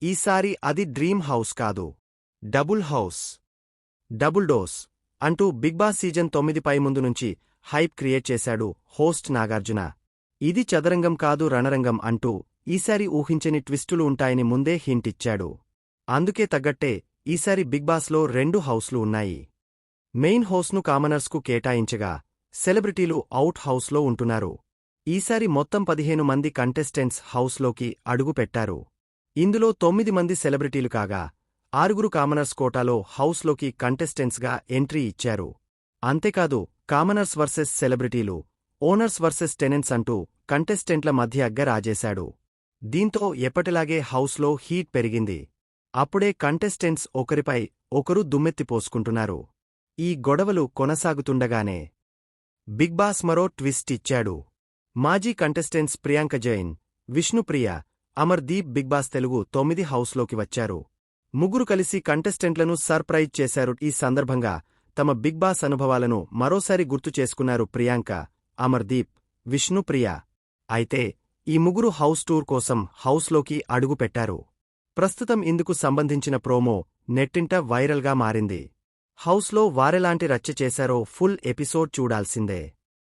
ఈసారి అది dream house కాదు, డబుల్ హౌస్, డబుల్ డోస్ అంటూ బిగ్ బాస్ సీజన్ 9పై ముందు నుంచి హైప్ క్రియేట్ చేశాడు హోస్ట్ నాగార్జున. ఇది చదరంగం కాదు రణరంగం అంటూ ఈసారి ఊహించని ట్విస్టులు ఉంటాయని ముందే హింట్ ఇచ్చాడు. అందుకే తగ్గట్టే ఈసారి బిగ్ బాస్లో 2 హౌస్లు ఉన్నాయి. మెయిన్ హౌస్ను కామనర్స్కు కేటాయించగా సెలబ్రిటీలు అవుట్ హౌస్లో ఉంటున్నారు. ఈసారి మొత్తం 15 మంది కంటెస్టెంట్స్ హౌస్లోకి అడుగుపెట్టారు. ఇందులో 9 మంది సెలబ్రిటీలు కాగా 6 కామనర్స్ కోటాలో హౌస్లోకి కంటెస్టెంట్స్గా ఎంట్రీ ఇచ్చారు. అంతేకాదు కామనర్స్ వర్సెస్ సెలబ్రిటీలు, ఓనర్స్ వర్సెస్ టెనెంట్స్ అంటూ కంటెస్టెంట్ల మధ్య అగ్గ రాజేశాడు. దీంతో ఎప్పటిలాగే హౌస్లో హీట్ పెరిగింది. అప్పుడే కంటెస్టెంట్స్ ఒకరిపై ఒకరు దుమ్మెత్తిపోసుకుంటున్నారు. ఈ గొడవలు కొనసాగుతుండగానే బిగ్ బాస్ మరో ట్విస్ట్ ఇచ్చాడు. మాజీ contestants Priyanka Jain, Vishnupriya, Amardeep Bigg Boss Telugu 9 హౌస్లోకి వచ్చారు. ముగ్గురు కలిసి కంటెస్టెంట్లను సర్ప్రైజ్ చేశారు. ఈ సందర్భంగా తమ బిగ్ బాస్ అనుభవాలను మరోసారి గుర్తు చేసుకున్నారు ప్రియాంక, అమర్ దీప్, విష్ణుప్రియ. అయితే ఈ ముగ్గురు హౌస్ టూర్ కోసం హౌస్లోకి అడుగుపెట్టారు. ప్రస్తుతం ఇందుకు సంబంధించిన ప్రోమో నెట్టింట వైరల్గా మారింది. హౌస్లో వారెలాంటి రచ్చ చేశారో ఫుల్ ఎపిసోడ్ చూడాల్సిందే.